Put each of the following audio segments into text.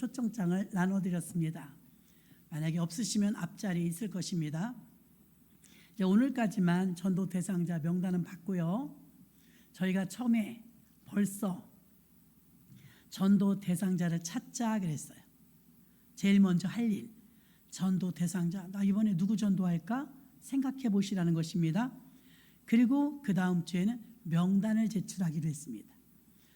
초청장을 나눠드렸습니다. 만약에 없으시면 앞자리에 있을 것입니다. 이제 오늘까지만 전도 대상자 명단은 받고요. 저희가 처음에 벌써 전도 대상자를 찾자 그랬어요. 제일 먼저 할 일, 전도 대상자. 나 이번에 누구 전도할까? 생각해 보시라는 것입니다. 그리고 그 다음 주에는 명단을 제출하기로 했습니다.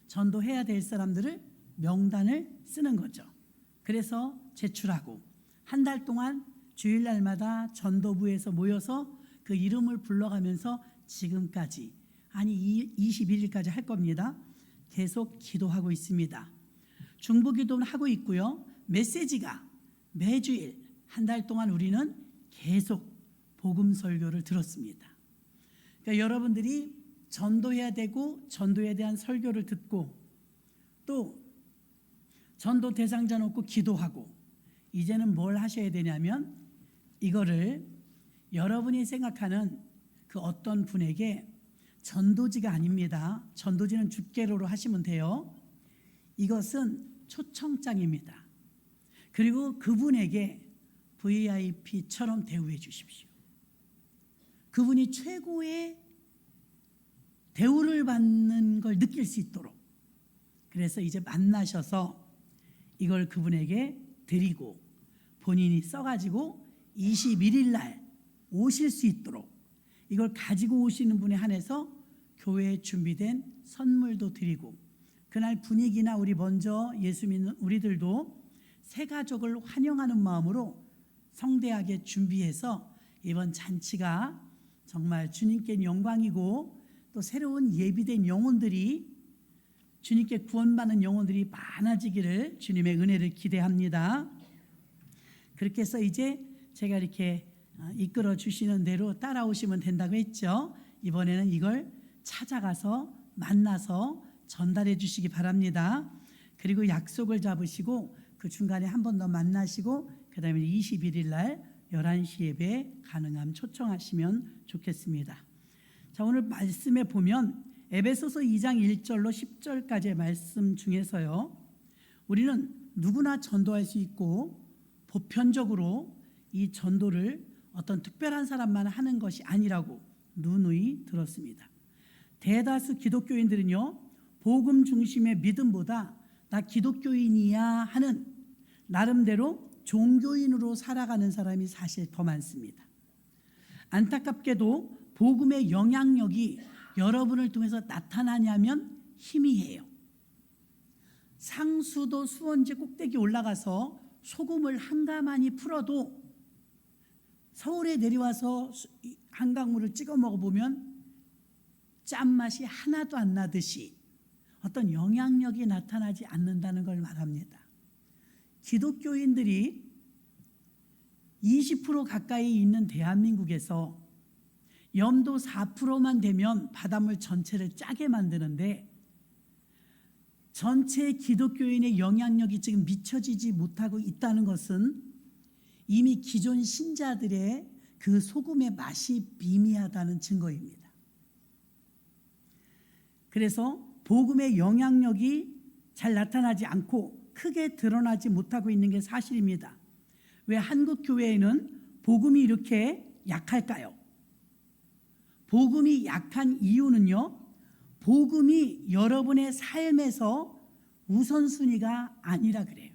전도해야 될 사람들을 명단을 쓰는 거죠. 그래서 제출하고 한 달 동안 주일날마다 전도부에서 모여서 그 이름을 불러가면서 지금까지, 아니 21일까지 할 겁니다. 계속 기도하고 있습니다. 중보기도는 하고 있고요. 메시지가 매주일 한 달 동안 우리는 계속 복음 설교를 들었습니다. 그러니까 여러분들이 전도해야 되고 전도에 대한 설교를 듣고 또 전도 대상자 놓고 기도하고 이제는 뭘 하셔야 되냐면 이거를 여러분이 생각하는 그 어떤 분에게 전도지가 아닙니다. 전도지는 줍게로로 하시면 돼요. 이것은 초청장입니다. 그리고 그분에게 VIP처럼 대우해 주십시오. 그분이 최고의 대우를 받는 걸 느낄 수 있도록. 그래서 이제 만나셔서 이걸 그분에게 드리고 본인이 써가지고 21일 날 오실 수 있도록 이걸 가지고 오시는 분에 한해서 교회에 준비된 선물도 드리고 그날 분위기나 우리 먼저 예수 믿는 우리들도 새 가족을 환영하는 마음으로 성대하게 준비해서 이번 잔치가 정말 주님께 영광이고 또 새로운 예비된 영혼들이 주님께 구원받는 영혼들이 많아지기를 주님의 은혜를 기대합니다. 그렇게 해서 이제 제가 이렇게 이끌어 주시는 대로 따라오시면 된다고 했죠. 이번에는 이걸 찾아가서 만나서 전달해 주시기 바랍니다. 그리고 약속을 잡으시고 그 중간에 한 번 더 만나시고 그 다음에 21일 날 11시 예배 가능하면 초청하시면 좋겠습니다. 자, 오늘 말씀에 보면 에베소서 2장 1절로 10절까지의 말씀 중에서요. 우리는 누구나 전도할 수 있고 보편적으로 이 전도를 어떤 특별한 사람만 하는 것이 아니라고 누누이 들었습니다. 대다수 기독교인들은요. 복음 중심의 믿음보다 나 기독교인이야 하는 나름대로 종교인으로 살아가는 사람이 사실 더 많습니다. 안타깝게도 복음의 영향력이 여러분을 통해서 나타나냐면 희미해요. 상수도 수원지 꼭대기 올라가서 소금을 한가마니 풀어도 서울에 내려와서 한강물을 찍어 먹어보면 짠맛이 하나도 안 나듯이 어떤 영향력이 나타나지 않는다는 걸 말합니다. 기독교인들이 20% 가까이 있는 대한민국에서 염도 4%만 되면 바닷물 전체를 짜게 만드는데 전체 기독교인의 영향력이 지금 미쳐지지 못하고 있다는 것은 이미 기존 신자들의 그 소금의 맛이 미미하다는 증거입니다. 그래서 복음의 영향력이 잘 나타나지 않고 크게 드러나지 못하고 있는 게 사실입니다. 왜 한국 교회에는 복음이 이렇게 약할까요? 복음이 약한 이유는요. 복음이 여러분의 삶에서 우선순위가 아니라 그래요.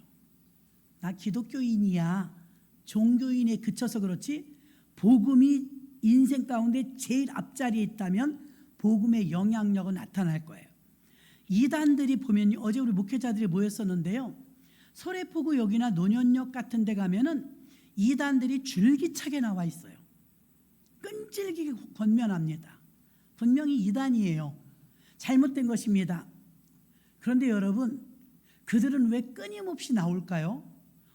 나 기독교인이야. 종교인에 그쳐서 그렇지 복음이 인생 가운데 제일 앞자리에 있다면 복음의 영향력은 나타날 거예요. 이단들이 보면 어제 우리 목회자들이 모였었는데요. 소래포구역이나 논현역 같은 데 가면은 이단들이 줄기차게 나와 있어요. 끈질기게 권면합니다. 분명히 이단이에요. 잘못된 것입니다. 그런데 여러분, 그들은 왜 끊임없이 나올까요?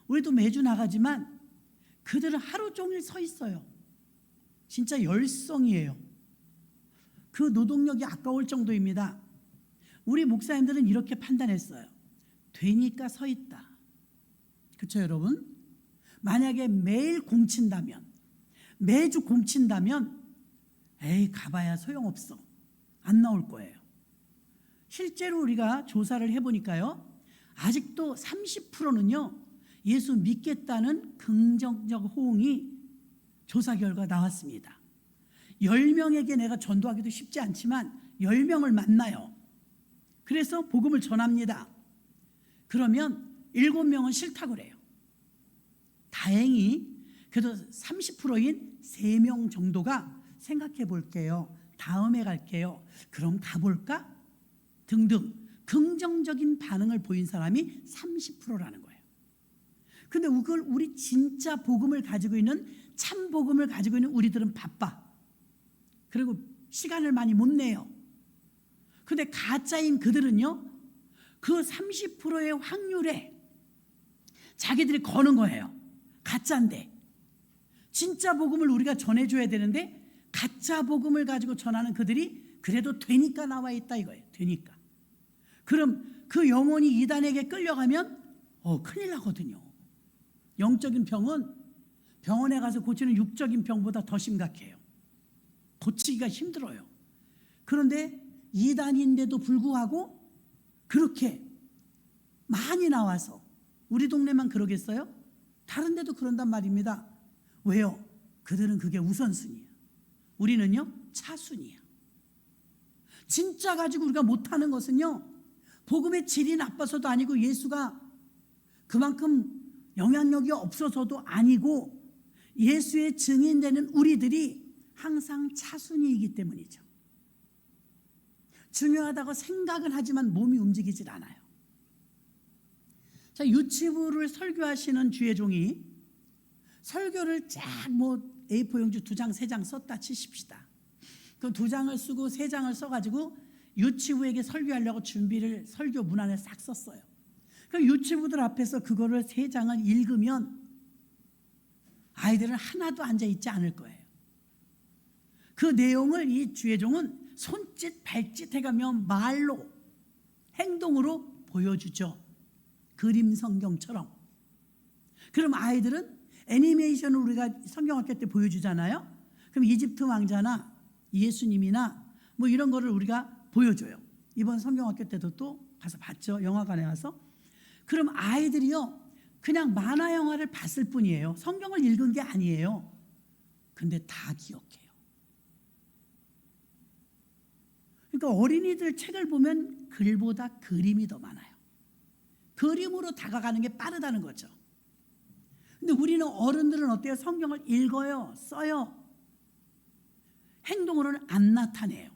우리도 매주 나가지만 그들은 하루 종일 서 있어요. 진짜 열성이에요. 그 노동력이 아까울 정도입니다. 우리 목사님들은 이렇게 판단했어요. 되니까 서 있다. 그렇죠, 여러분? 만약에 매일 공친다면, 매주 공친다면 에이 가봐야 소용없어. 안 나올 거예요. 실제로 우리가 조사를 해보니까요. 아직도 30%는요 예수 믿겠다는 긍정적 호응이 조사 결과 나왔습니다. 10명에게 내가 전도하기도 쉽지 않지만 10명을 만나요. 그래서 복음을 전합니다. 그러면 7명은 싫다고 그래요. 다행히 그래도 30%인 3명 정도가 생각해 볼게요. 다음에 갈게요. 그럼 가볼까? 등등 긍정적인 반응을 보인 사람이 30%라는 거예요. 근데 그걸 우리 진짜 복음을 가지고 있는 참 복음을 가지고 있는 우리들은 바빠. 그리고 시간을 많이 못 내요. 근데 가짜인 그들은요 그 30%의 확률에 자기들이 거는 거예요. 가짜인데 진짜 복음을 우리가 전해줘야 되는데 가짜 복음을 가지고 전하는 그들이 그래도 되니까 나와 있다 이거예요. 되니까. 그럼 그 영혼이 이단에게 끌려가면 큰일 나거든요. 영적인 병은 병원에 가서 고치는 육적인 병보다 더 심각해요. 고치기가 힘들어요. 그런데 이단인데도 불구하고 그렇게 많이 나와서 우리 동네만 그러겠어요? 다른 데도 그런단 말입니다. 왜요? 그들은 그게 우선순위야. 우리는요 차순위야. 진짜 가지고 우리가 못하는 것은요 복음의 질이 나빠서도 아니고 예수가 그만큼 영향력이 없어서도 아니고 예수의 증인되는 우리들이 항상 차순위이기 때문이죠. 중요하다고 생각은 하지만 몸이 움직이질 않아요. 자, 유치부를 설교하시는 주의 종이 설교를 쫙 A4 용지 2장 3장 썼다 치십시다. 그 2장을 쓰고 3장을 써가지고 유치부에게 설교하려고 준비를 설교 문안에 싹 썼어요. 그 유치부들 앞에서 그거를 3장을 읽으면 아이들은 하나도 앉아있지 않을 거예요. 그 내용을 이 주의 종은 손짓 발짓 해가며 말로 행동으로 보여주죠. 그림 성경처럼. 그럼 아이들은 애니메이션을 우리가 성경학교 때 보여주잖아요. 그럼 이집트 왕자나 예수님이나 이런 거를 우리가 보여줘요. 이번 성경학교 때도 또 가서 봤죠. 영화관에 가서. 그럼 아이들이요 그냥 만화 영화를 봤을 뿐이에요. 성경을 읽은 게 아니에요. 근데 다 기억해요. 그러니까 어린이들 책을 보면 글보다 그림이 더 많아요. 그림으로 다가가는 게 빠르다는 거죠. 근데 우리는 어른들은 어때요? 성경을 읽어요, 써요. 행동으로는 안 나타내요.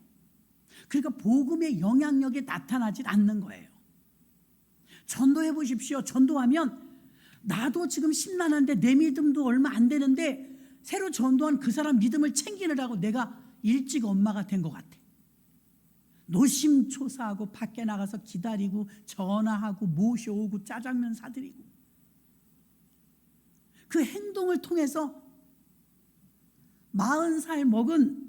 그러니까 복음의 영향력이 나타나질 않는 거예요. 전도해 보십시오. 전도하면 나도 지금 심란한데 내 믿음도 얼마 안 되는데 새로 전도한 그 사람 믿음을 챙기느라고 내가 일찍 엄마가 된 것 같아. 노심초사하고 밖에 나가서 기다리고 전화하고 모셔오고 짜장면 사드리고 그 행동을 통해서 40살 먹은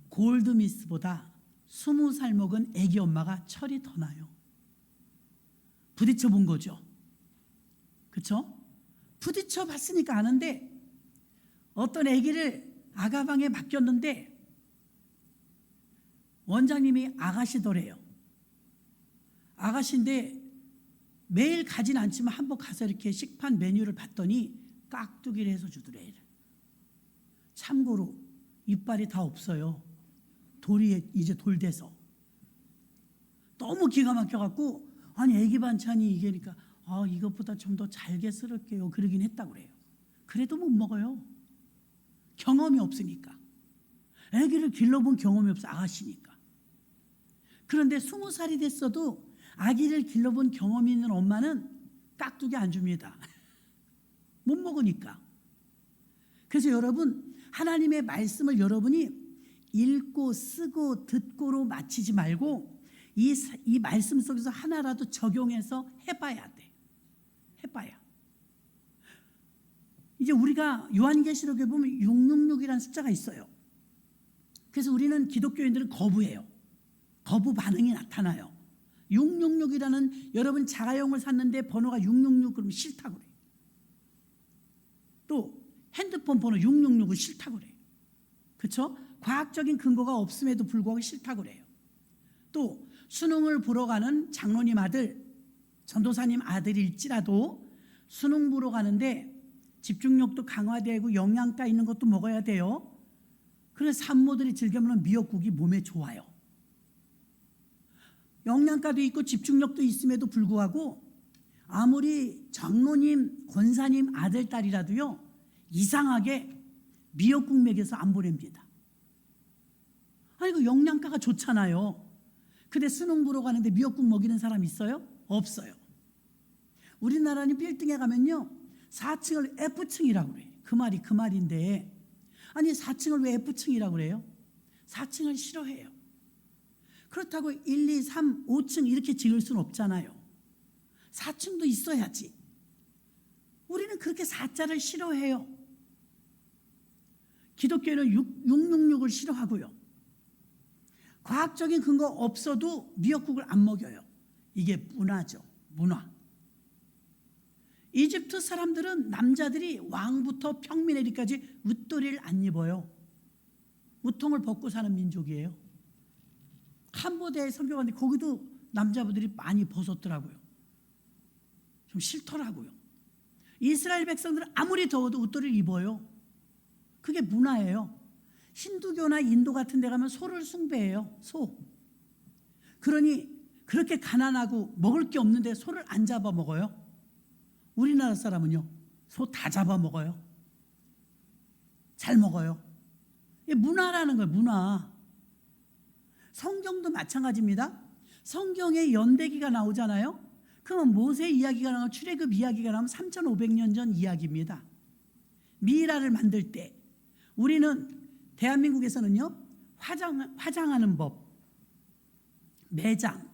골드미스보다 20살 먹은 애기 엄마가 철이 더 나요. 부딪혀 본 거죠. 그렇죠? 부딪혀 봤으니까 아는데 어떤 애기를 아가방에 맡겼는데 원장님이 아가씨더래요. 아가씨인데 매일 가진 않지만 한번 가서 이렇게 식판 메뉴를 봤더니 깍두기를 해서 주더래. 참고로 이빨이 다 없어요. 돌이 이제 돌 돼서. 너무 기가 막혀갖고 아니 애기 반찬이 이게니까 이것보다 좀 더 잘게 썰을게요. 그러긴 했다고 그래요. 그래도 못 먹어요. 경험이 없으니까. 애기를 길러본 경험이 없어. 아가씨니까. 그런데 20살이 됐어도 아기를 길러본 경험이 있는 엄마는 깍두기 안 줍니다. 못 먹으니까. 그래서 여러분 하나님의 말씀을 여러분이 읽고 쓰고 듣고로 마치지 말고 이 말씀 속에서 하나라도 적용해서 해봐야 돼. 해봐야. 이제 우리가 요한계시록에 보면 666이라는 숫자가 있어요. 그래서 우리는 기독교인들은 거부해요. 거부 반응이 나타나요. 666이라는 여러분 자가용을 샀는데 번호가 666 그러면 싫다고 그래요. 또 핸드폰 번호 666은 싫다고 그래요. 그렇죠? 과학적인 근거가 없음에도 불구하고 싫다고 그래요. 또 수능을 보러 가는 장로님 아들, 전도사님 아들일지라도 수능 보러 가는데 집중력도 강화되고 영양가 있는 것도 먹어야 돼요. 그래서 산모들이 즐겨 먹는 미역국이 몸에 좋아요. 영양가도 있고 집중력도 있음에도 불구하고 아무리 장로님, 권사님 아들, 딸이라도요 이상하게 미역국 먹여서 안 보냅니다. 아니 그 영양가가 좋잖아요. 근데 수능 보러 가는데 미역국 먹이는 사람 있어요? 없어요. 우리나라는 빌딩에 가면요 4층을 F층이라고 그래요. 그 말인데 아니 4층을 왜 F층이라고 그래요? 4층을 싫어해요. 그렇다고 1, 2, 3, 5층 이렇게 지을 수는 없잖아요. 4층도 있어야지. 우리는 그렇게 4자를 싫어해요. 기독교는 666을 싫어하고요. 과학적인 근거 없어도 미역국을 안 먹여요. 이게 문화죠. 문화. 이집트 사람들은 남자들이 왕부터 평민에 이르기까지 웃도리를 안 입어요. 우통을 벗고 사는 민족이에요. 캄보디아에 선교하는데 거기도 남자분들이 많이 벗었더라고요. 좀 싫더라고요. 이스라엘 백성들은 아무리 더워도 웃도리를 입어요. 그게 문화예요. 힌두교나 인도 같은 데 가면 소를 숭배해요. 소. 그러니 그렇게 가난하고 먹을 게 없는데 소를 안 잡아 먹어요. 우리나라 사람은요 소 다 잡아 먹어요. 잘 먹어요. 이게 문화라는 거예요. 문화. 성경도 마찬가지입니다. 성경에 연대기가 나오잖아요. 그러면 모세 이야기가 나오면 출애굽 이야기가 나오면 3,500년 전 이야기입니다. 미이라를 만들 때 우리는 대한민국에서는요 화장하는 법, 매장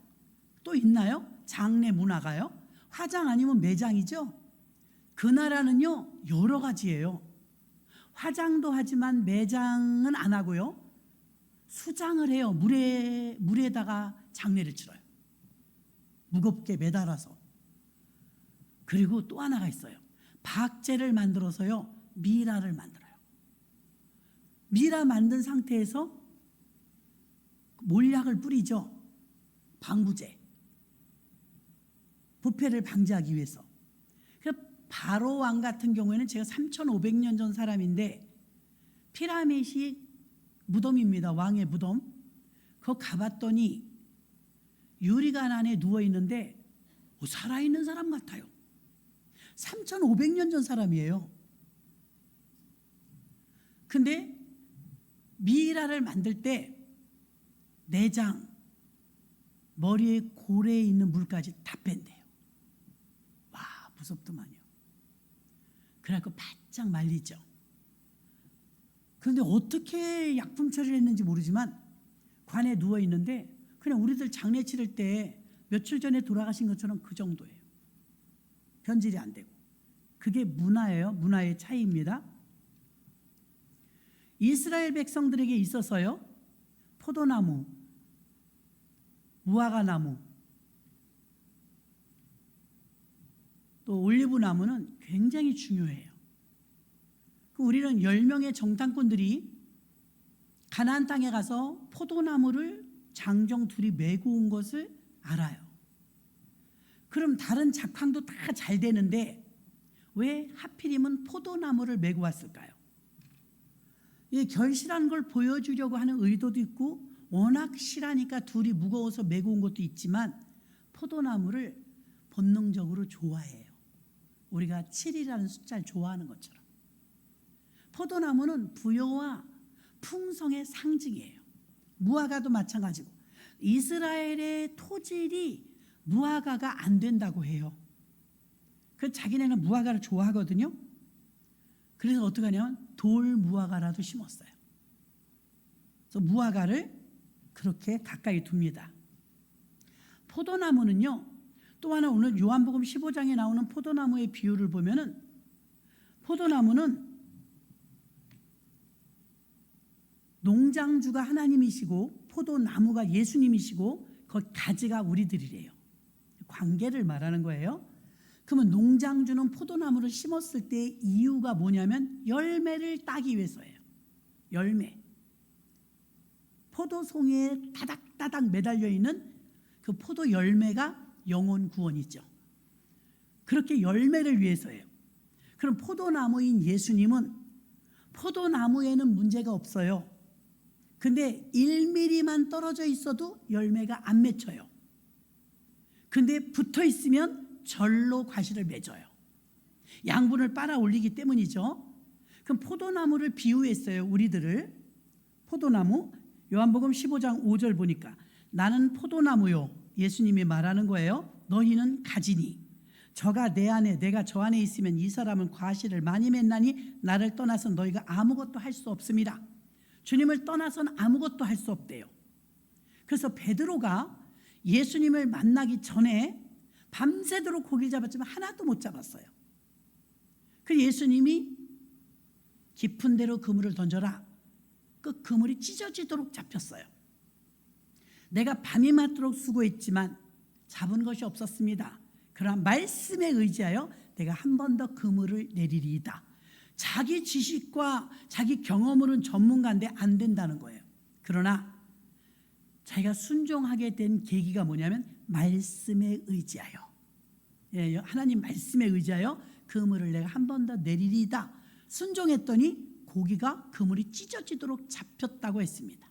또 있나요? 장례 문화가요. 화장 아니면 매장이죠. 그 나라는요 여러 가지예요. 화장도 하지만 매장은 안 하고요 수장을 해요. 물에다가 장례를 치러요. 무겁게 매달아서. 그리고 또 하나가 있어요. 박제를 만들어서요 미라를 만들어요. 미라 만든 상태에서 몰약을 뿌리죠. 방부제. 부패를 방지하기 위해서. 바로 왕 같은 경우에는 제가 3,500년 전 사람인데 피라밋이 무덤입니다. 왕의 무덤. 그거 가봤더니 유리관 안에 누워있는데 살아있는 사람 같아요. 3,500년 전 사람이에요. 근데 미이라를 만들 때 내장, 머리에 고래에 있는 물까지 다 뺀대요. 와 무섭더만요. 그래갖고 바짝 말리죠. 그런데 어떻게 약품 처리를 했는지 모르지만 관에 누워있는데 그냥 우리들 장례 치를 때 며칠 전에 돌아가신 것처럼 그 정도예요. 변질이 안 되고. 그게 문화예요. 문화의 차이입니다. 이스라엘 백성들에게 있어서요 포도나무, 무화과나무, 또 올리브나무는 굉장히 중요해요. 우리는 10명의 정탐꾼들이 가나안 땅에 가서 포도나무를 장정 둘이 메고 온 것을 알아요. 그럼 다른 작황도 다 잘 되는데 왜 하필이면 포도나무를 메고 왔을까요? 이 결실한 걸 보여주려고 하는 의도도 있고 워낙 실하니까 둘이 무거워서 메고 온 것도 있지만 포도나무를 본능적으로 좋아해요. 우리가 7이라는 숫자를 좋아하는 것처럼. 포도나무는 부여와 풍성의 상징이에요. 무화과도 마찬가지고 이스라엘의 토질이 무화과가 안 된다고 해요. 그래서 자기네는 무화과를 좋아하거든요. 그래서 어떻게 하냐면 돌 무화과라도 심었어요. 그래서 무화과를 그렇게 가까이 둡니다. 포도나무는요. 또 하나 오늘 요한복음 15장에 나오는 포도나무의 비유를 보면은 포도나무는 농장주가 하나님이시고 포도나무가 예수님이시고 그 가지가 우리들이래요. 관계를 말하는 거예요. 그러면 농장주는 포도나무를 심었을 때 이유가 뭐냐면 열매를 따기 위해서예요. 열매. 포도송이에 따닥따닥 매달려 있는 그 포도 열매가 영혼 구원이죠. 그렇게 열매를 위해서예요. 그럼 포도나무인 예수님은 포도나무에는 문제가 없어요. 근데 1mm만 떨어져 있어도 열매가 안 맺혀요. 근데 붙어 있으면 절로 과실을 맺어요. 양분을 빨아 올리기 때문이죠. 그럼 포도나무를 비유했어요. 우리들을. 포도나무. 요한복음 15장 5절 보니까 나는 포도나무요. 예수님이 말하는 거예요. 너희는 가지니 저가 내 안에 내가 저 안에 있으면 이 사람은 과실을 많이 맺나니 나를 떠나서 너희가 아무것도 할 수 없습니다. 주님을 떠나서는 아무것도 할 수 없대요. 그래서 베드로가 예수님을 만나기 전에 밤새도록 고기를 잡았지만 하나도 못 잡았어요. 그 예수님이 깊은 데로 그물을 던져라. 그 그물이 찢어지도록 잡혔어요. 내가 밤이 맞도록 수고했지만 잡은 것이 없었습니다. 그러나 말씀에 의지하여 내가 한 번 더 그물을 내리리이다. 자기 지식과 자기 경험으로는 전문가인데 안 된다는 거예요. 그러나 자기가 순종하게 된 계기가 뭐냐면 말씀에 의지하여, 하나님 말씀에 의지하여 그물을 내가 한 번 더 내리리이다. 순종했더니 고기가 그물이 찢어지도록 잡혔다고 했습니다.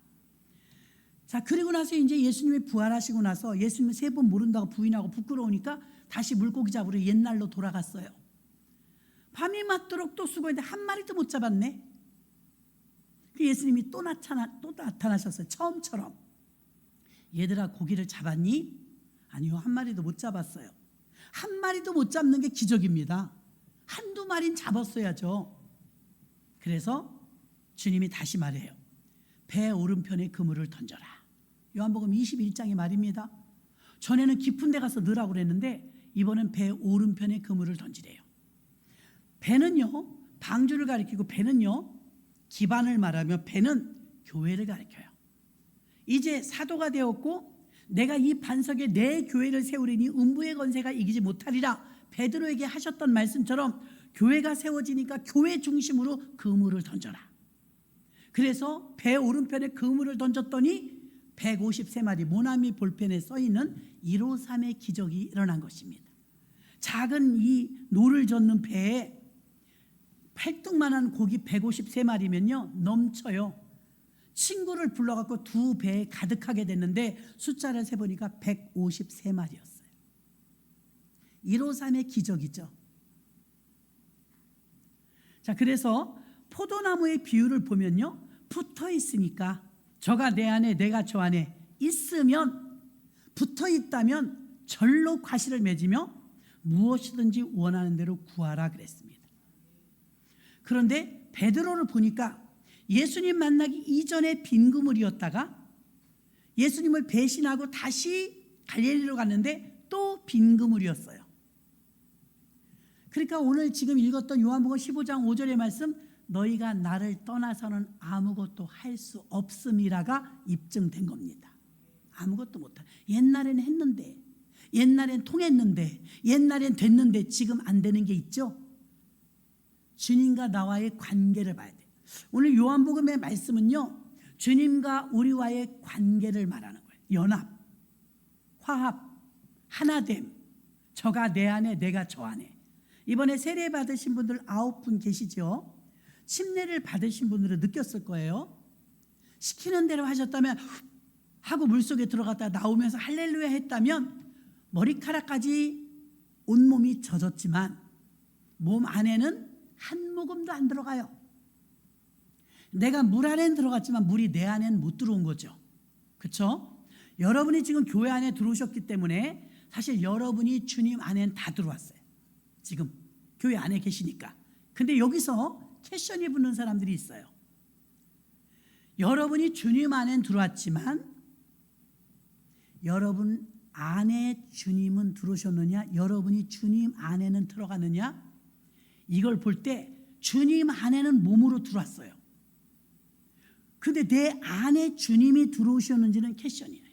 자, 그리고 나서 이제 예수님이 부활하시고 나서 예수님을 3번 모른다고 부인하고 부끄러우니까 다시 물고기 잡으러 옛날로 돌아갔어요. 밤이 맞도록 또 수고했는데 한 마리도 못 잡았네. 그 예수님이 또 나타나셨어요. 처음처럼. 얘들아 고기를 잡았니? 아니요, 한 마리도 못 잡았어요. 한 마리도 못 잡는 게 기적입니다. 한두 마리는 잡았어야죠. 그래서 주님이 다시 말해요. 배 오른편에 그물을 던져라. 요한복음 21장의 말입니다. 전에는 깊은 데 가서 넣으라고 그랬는데 이번엔 배 오른편에 그물을 던지래요. 배는요, 방주를 가리키고 배는요, 기반을 말하며 배는 교회를 가리켜요. 이제 사도가 되었고 내가 이 반석에 내 교회를 세우리니 음부의 권세가 이기지 못하리라. 베드로에게 하셨던 말씀처럼 교회가 세워지니까 교회 중심으로 그물을 던져라. 그래서 배 오른편에 그물을 던졌더니 153마리 모나미 볼펜에 써있는 153의 기적이 일어난 것입니다. 작은 이 노를 젓는 배에 팔뚝만한 고기 153마리면요 넘쳐요. 친구를 불러갖고 두 배에 가득하게 됐는데 숫자를 세보니까 153마리였어요. 153의 기적이죠. 자, 그래서 포도나무의 비유를 보면요, 붙어 있으니까 저가 내 안에 내가 저 안에 있으면, 붙어 있다면 절로 과실을 맺으며 무엇이든지 원하는 대로 구하라 그랬습니다. 그런데 베드로를 보니까 예수님 만나기 이전에 빈 그물이었다가 예수님을 배신하고 다시 갈릴리로 갔는데 또 빈 그물이었어요. 그러니까 오늘 지금 읽었던 요한복음 15장 5절의 말씀, 너희가 나를 떠나서는 아무것도 할 수 없음이라가 입증된 겁니다. 아무것도 못해. 옛날에는 했는데, 옛날엔 통했는데, 옛날엔 됐는데 지금 안 되는 게 있죠. 주님과 나와의 관계를 봐야 돼요. 오늘 요한복음의 말씀은요, 주님과 우리와의 관계를 말하는 거예요. 연합, 화합, 하나됨. 저가 내 안에 내가 저 안에. 이번에 세례 받으신 분들 9분 계시죠. 침례를 받으신 분들은 느꼈을 거예요. 시키는 대로 하셨다면 하고 물속에 들어갔다 나오면서 할렐루야 했다면 머리카락까지 온몸이 젖었지만 몸 안에는 한 모금도 안 들어가요. 내가 물 안에는 들어갔지만 물이 내 안에는 못 들어온 거죠. 그렇죠? 여러분이 지금 교회 안에 들어오셨기 때문에 사실 여러분이 주님 안에는 다 들어왔어요. 지금 교회 안에 계시니까. 근데 여기서 캐션이 붙는 사람들이 있어요. 여러분이 주님 안에는 들어왔지만 여러분 안에 주님은 들어오셨느냐, 여러분이 주님 안에는 들어갔느냐, 이걸 볼 때 주님 안에는 몸으로 들어왔어요. 근데 내 안에 주님이 들어오셨는지는 캐션이에요.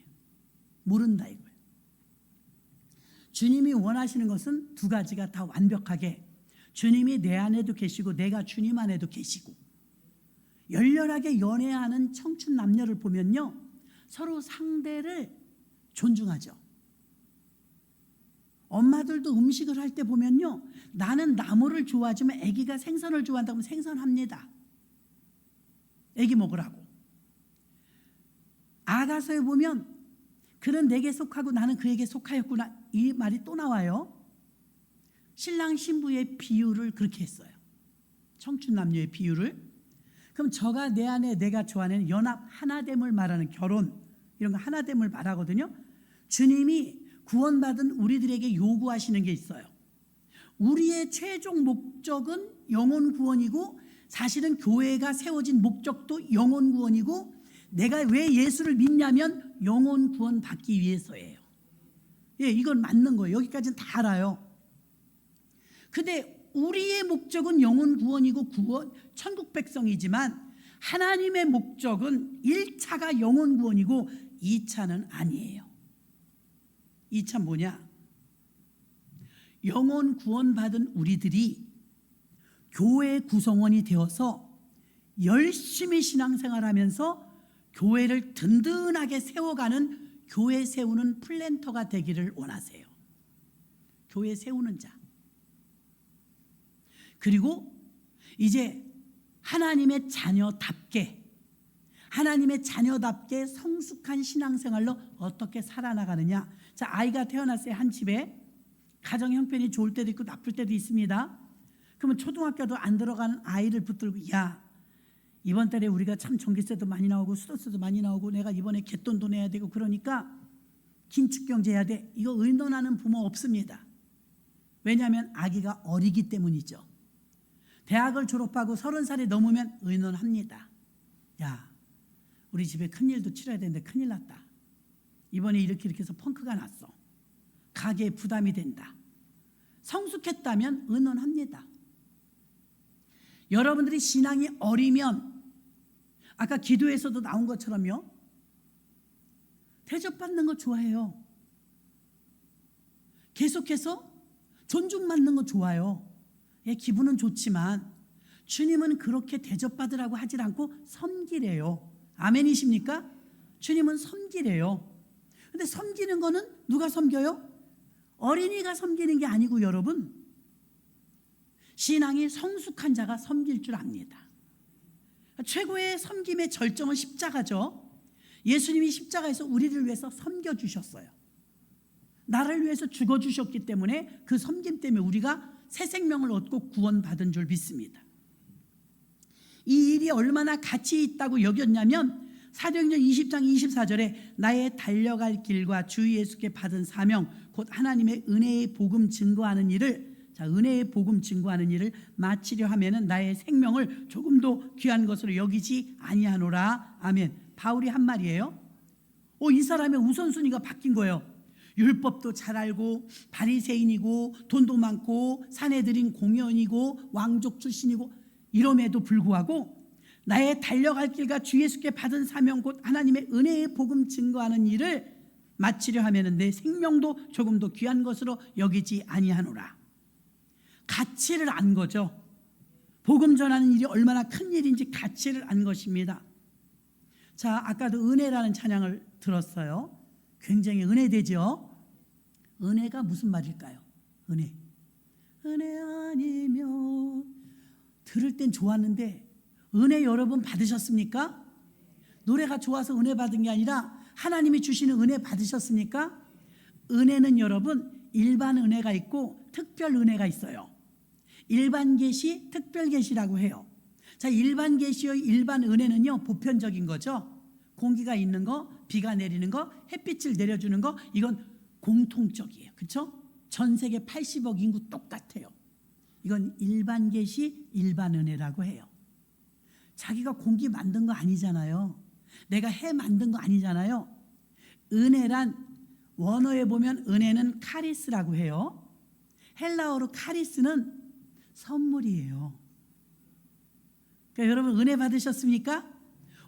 모른다 이거예요. 주님이 원하시는 것은 두 가지가 다 완벽하게, 주님이 내 안에도 계시고 내가 주님 안에도 계시고, 열렬하게 연애하는 청춘 남녀를 보면요, 서로 상대를 존중하죠. 엄마들도 음식을 할 때 보면요, 나는 나물을 좋아하지만 아기가 생선을 좋아한다면 생선합니다. 아기 먹으라고. 아가서에 보면 그는 내게 속하고 나는 그에게 속하였구나, 이 말이 또 나와요. 신랑 신부의 비유를 그렇게 했어요. 청춘 남녀의 비유를. 그럼 저가 내 안에 내가 좋아하는 연합 하나됨을 말하는 결혼, 이런 거 하나됨을 말하거든요. 주님이 구원받은 우리들에게 요구하시는 게 있어요. 우리의 최종 목적은 영혼 구원이고, 사실은 교회가 세워진 목적도 영혼 구원이고, 내가 왜 예수를 믿냐면 영혼 구원 받기 위해서예요. 예, 이건 맞는 거예요. 여기까지는 다 알아요. 근데 우리의 목적은 영혼 구원이고 구원, 천국 백성이지만 하나님의 목적은 1차가 영혼 구원이고 2차는 아니에요. 2차 뭐냐? 영혼 구원받은 우리들이 교회 구성원이 되어서 열심히 신앙생활하면서 교회를 든든하게 세워가는, 교회 세우는 플랜터가 되기를 원하세요. 교회 세우는 자. 그리고 이제 하나님의 자녀답게 성숙한 신앙생활로 어떻게 살아나가느냐. 자, 아이가 태어났어요. 한 집에 가정 형편이 좋을 때도 있고 나쁠 때도 있습니다. 그러면 초등학교도 안 들어가는 아이를 붙들고, 야, 이번 달에 우리가 참 전기세도 많이 나오고 수도세도 많이 나오고 내가 이번에 갯돈도 내야 되고 그러니까 긴축경제 해야 돼. 이거 의논하는 부모 없습니다. 왜냐하면 아기가 어리기 때문이죠. 대학을 졸업하고 30살이 넘으면 의논합니다. 야, 우리 집에 큰일도 치러야 되는데 큰일 났다. 이번에 이렇게 해서 펑크가 났어. 가게에 부담이 된다. 성숙했다면 의논합니다. 여러분들이 신앙이 어리면 아까 기도에서도 나온 것처럼요, 대접받는 거 좋아해요. 계속해서 존중받는 거 좋아요. 예, 기분은 좋지만 주님은 그렇게 대접받으라고 하질 않고 섬기래요. 아멘이십니까? 주님은 섬기래요. 근데 섬기는 거는 누가 섬겨요? 어린이가 섬기는 게 아니고 여러분, 신앙이 성숙한 자가 섬길 줄 압니다. 최고의 섬김의 절정은 십자가죠. 예수님이 십자가에서 우리를 위해서 섬겨주셨어요. 나를 위해서 죽어주셨기 때문에 그 섬김 때문에 우리가 새 생명을 얻고 구원받은 줄 믿습니다. 이 일이 얼마나 가치 있다고 여겼냐면 사도행전 20장 24절에 나의 달려갈 길과 주 예수께 받은 사명, 곧 하나님의 은혜의 복음 증거하는 일을, 자, 은혜의 복음 증거하는 일을 마치려 하면은 나의 생명을 조금도 귀한 것으로 여기지 아니하노라. 아멘. 바울이 한 말이에요. 이 사람의 우선순위가 바뀐 거예요. 율법도 잘 알고 바리새인이고 돈도 많고 사내들인 공연이고 왕족 출신이고 이럼에도 불구하고 나의 달려갈 길과 주 예수께 받은 사명, 곧 하나님의 은혜의 복음 증거하는 일을 마치려 하면은 내 생명도 조금도 귀한 것으로 여기지 아니하노라. 가치를 안 거죠. 복음 전하는 일이 얼마나 큰 일인지 가치를 안 것입니다. 자, 아까도 은혜라는 찬양을 들었어요. 굉장히 은혜되죠. 은혜가 무슨 말일까요? 은혜 아니면, 들을 땐 좋았는데 은혜 여러분 받으셨습니까? 노래가 좋아서 은혜 받은 게 아니라 하나님이 주시는 은혜 받으셨습니까? 은혜는 여러분 일반 은혜가 있고 특별 은혜가 있어요. 일반 계시, 특별 계시라고 해요. 자, 일반 계시의 일반 은혜는요, 보편적인 거죠. 공기가 있는 거, 비가 내리는 거, 햇빛을 내려주는 거, 이건 공통적이에요. 그렇죠? 전 세계 80억 인구 똑같아요. 이건 일반 계시, 일반 은혜라고 해요. 자기가 공기 만든 거 아니잖아요. 내가 해 만든 거 아니잖아요. 은혜란 원어에 보면 은혜는 카리스라고 해요. 헬라어로 카리스는 선물이에요. 그러니까 여러분 은혜 받으셨습니까?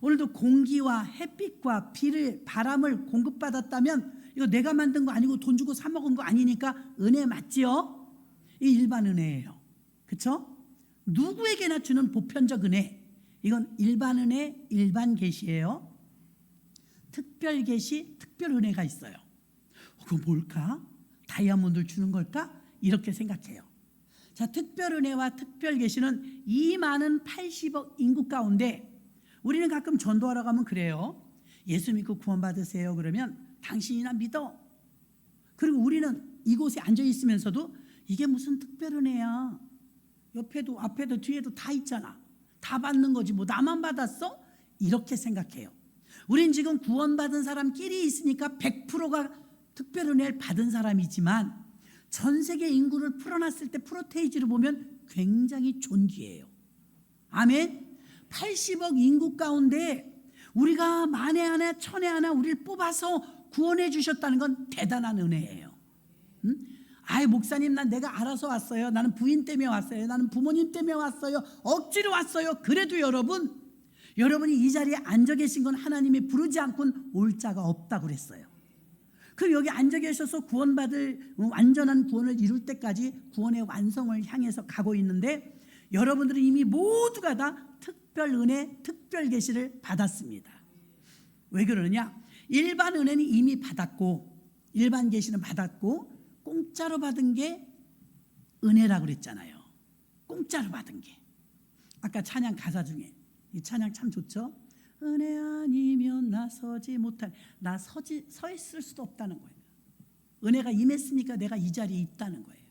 오늘도 공기와 햇빛과 비를, 바람을 공급받았다면 이거 내가 만든 거 아니고 돈 주고 사 먹은 거 아니니까 은혜 맞지요? 이 일반 은혜예요. 그렇죠? 누구에게나 주는 보편적 은혜, 이건 일반 은혜, 일반 계시예요. 특별 계시, 특별 은혜가 있어요. 그거 뭘까? 다이아몬드를 주는 걸까? 이렇게 생각해요. 자, 특별 은혜와 특별 계시는 이 많은 80억 인구 가운데 우리는 가끔 전도하러 가면 그래요. 예수 믿고 구원 받으세요. 그러면 당신이나 믿어. 그리고 우리는 이곳에 앉아 있으면서도 이게 무슨 특별 은혜야. 옆에도 앞에도 뒤에도 다 있잖아. 다 받는 거지 뭐 나만 받았어? 이렇게 생각해요. 우린 지금 구원받은 사람끼리 있으니까 100%가 특별 은혜를 받은 사람이지만 전 세계 인구를 풀어놨을 때 프로테이지를 보면 굉장히 존귀해요. 아멘. 80억 인구 가운데 우리가 만에 하나 천에 하나 우리를 뽑아서 구원해 주셨다는 건 대단한 은혜예요. 아이 목사님 난 내가 알아서 왔어요. 나는 부인 때문에 왔어요. 나는 부모님 때문에 왔어요. 억지로 왔어요. 그래도 여러분이 이 자리에 앉아 계신 건 하나님이 부르지 않고는 올 자가 없다고 그랬어요. 그럼 여기 앉아 계셔서 구원받을 완전한 구원을 이룰 때까지 구원의 완성을 향해서 가고 있는데 여러분들은 이미 모두가 다 특별 은혜, 특별 계시를 받았습니다. 왜 그러느냐? 일반 은혜는 이미 받았고 일반 계시는 받았고 공짜로 받은 게 은혜라고 그랬잖아요. 공짜로 받은 게. 아까 찬양 가사 중에 이 찬양 참 좋죠? 은혜 아니면 나 서지 못할. 나 서 있을 수도 없다는 거예요. 은혜가 임했으니까 내가 이 자리에 있다는 거예요.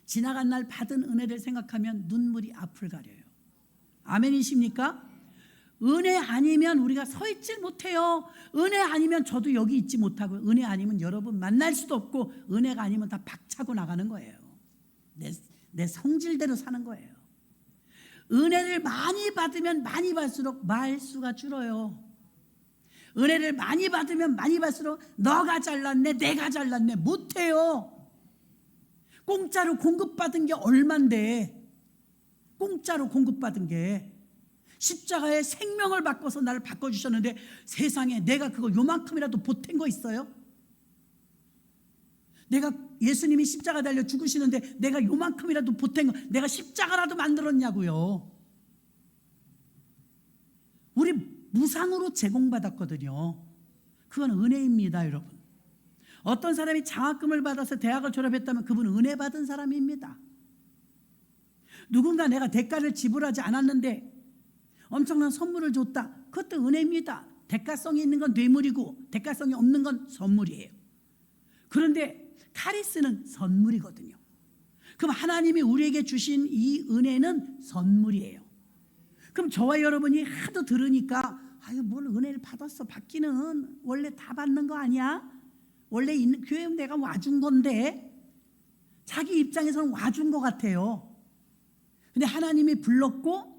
지나간 날 받은 은혜를 생각하면 눈물이 앞을 가려요. 아멘이십니까? 은혜 아니면 우리가 서 있질 못해요. 은혜 아니면 저도 여기 있지 못하고 은혜 아니면 여러분 만날 수도 없고 은혜가 아니면 다 박차고 나가는 거예요. 내 성질대로 사는 거예요. 은혜를 많이 받으면 많이 받을수록 말수가 줄어요. 은혜를 많이 받으면 많이 받을수록 너가 잘났네 내가 잘났네 못해요. 공짜로 공급받은 게 얼만데 공짜로 공급받은 게 십자가에 생명을 바꿔서 나를 바꿔주셨는데 세상에 내가 그거 요만큼이라도 보탠 거 있어요? 내가 예수님이 십자가 달려 죽으시는데 내가 요만큼이라도 보탠 거 내가 십자가라도 만들었냐고요. 우리 무상으로 제공받았거든요. 그건 은혜입니다 여러분. 어떤 사람이 장학금을 받아서 대학을 졸업했다면 그분은 은혜 받은 사람입니다. 누군가 내가 대가를 지불하지 않았는데 엄청난 선물을 줬다. 그것도 은혜입니다. 대가성이 있는 건 뇌물이고 대가성이 없는 건 선물이에요. 그런데 카리스는 선물이거든요. 그럼 하나님이 우리에게 주신 이 은혜는 선물이에요. 그럼 저와 여러분이 하도 들으니까 아유 뭘 은혜를 받았어. 받기는 원래 다 받는 거 아니야? 원래 있는 교회에 내가 와준 건데 자기 입장에서는 와준 것 같아요. 근데 하나님이 불렀고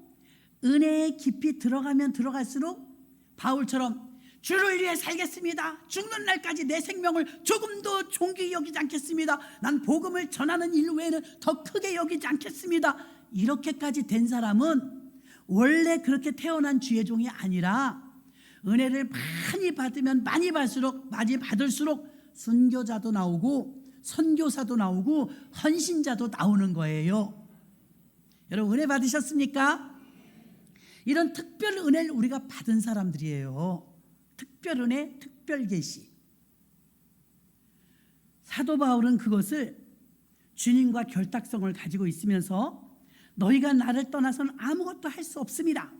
은혜에 깊이 들어가면 들어갈수록 바울처럼 주를 위해 살겠습니다. 죽는 날까지 내 생명을 조금도 존귀히 여기지 않겠습니다. 난 복음을 전하는 일 외에는 더 크게 여기지 않겠습니다. 이렇게까지 된 사람은 원래 그렇게 태어난 주의 종이 아니라 은혜를 많이 받으면 많이 받을수록 순교자도 나오고 선교사도 나오고 헌신자도 나오는 거예요. 여러분 은혜 받으셨습니까? 이런 특별 은혜를 우리가 받은 사람들이에요. 특별 은혜, 특별 계시. 사도 바울은 그것을 주님과 결탁성을 가지고 있으면서 너희가 나를 떠나서는 아무것도 할 수 없습니다.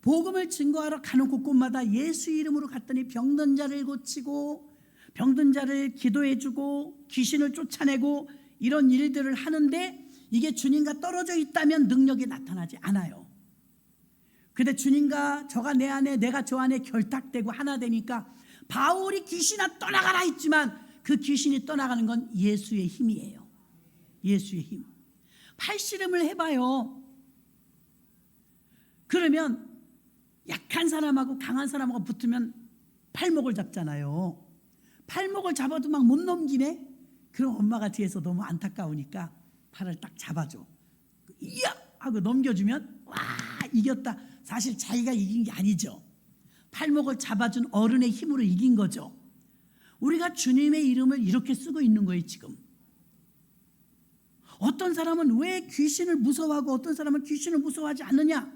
복음을 증거하러 가는 곳곳마다 예수 이름으로 갔더니 병든 자를 고치고 병든 자를 기도해주고 귀신을 쫓아내고 이런 일들을 하는데 이게 주님과 떨어져 있다면 능력이 나타나지 않아요. 근데 주님과 저가 내 안에 내가 저 안에 결탁되고 하나 되니까 바울이 귀신아 떠나가라 했지만 그 귀신이 떠나가는 건 예수의 힘이에요. 예수의 힘. 팔씨름을 해봐요. 그러면 약한 사람하고 강한 사람하고 붙으면 팔목을 잡잖아요. 팔목을 잡아도 막 못 넘기네. 그럼 엄마가 뒤에서 너무 안타까우니까 팔을 딱 잡아줘. 이야 하고 넘겨주면 와 이겼다. 사실 자기가 이긴 게 아니죠. 팔목을 잡아준 어른의 힘으로 이긴 거죠. 우리가 주님의 이름을 이렇게 쓰고 있는 거예요 지금. 어떤 사람은 왜 귀신을 무서워하고 어떤 사람은 귀신을 무서워하지 않느냐?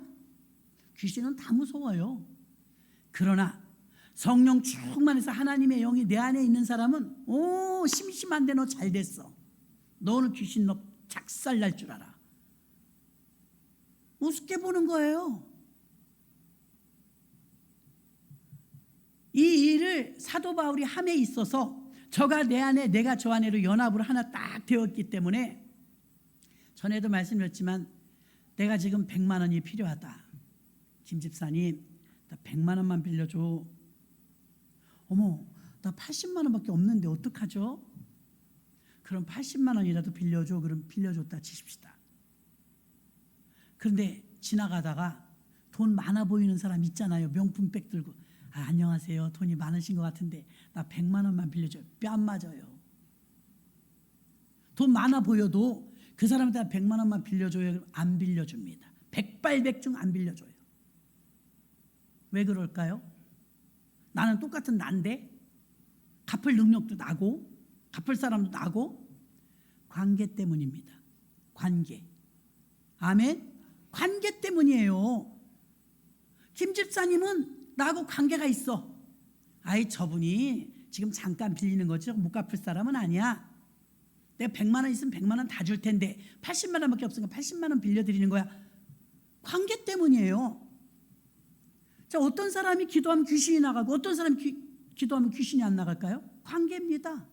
귀신은 다 무서워요. 그러나 성령 충만해서 하나님의 영이 내 안에 있는 사람은 오, 심심한데 너 잘 됐어. 너는 귀신 너 작살 날 줄 알아. 우습게 보는 거예요. 이 일을 사도 바울이 함에 있어서 저가 내 안에 내가 저 안에로 연합으로 하나 딱 되었기 때문에 전에도 말씀드렸지만 내가 지금 100만 원이 필요하다. 김 집사님 나 100만 원만 빌려줘. 어머 나 80만 원밖에 없는데 어떡하죠? 그럼 80만 원이라도 빌려줘. 그럼 빌려줬다 치십시다. 그런데 지나가다가 돈 많아 보이는 사람 있잖아요. 명품백 들고 안녕하세요. 돈이 많으신 것 같은데 나 100만 원만 빌려줘요. 뺨 맞아요. 돈 많아 보여도 그 사람한테 100만 원만 빌려줘요. 안 빌려줍니다. 백발백중 안 빌려줘요. 왜 그럴까요? 나는 똑같은 난데 갚을 능력도 나고 갚을 사람도 나고 관계 때문입니다. 관계. 아멘. 관계 때문이에요. 김 집사님은 나하고 관계가 있어. 아이 저분이 지금 잠깐 빌리는 거죠. 못 갚을 사람은 아니야. 내가 100만 원 있으면 100만 원 다 줄 텐데 80만 원밖에 없으니까 80만 원 빌려드리는 거야. 관계 때문이에요. 자, 어떤 사람이 기도하면 귀신이 나가고 어떤 사람이 기도하면 귀신이 안 나갈까요? 관계입니다.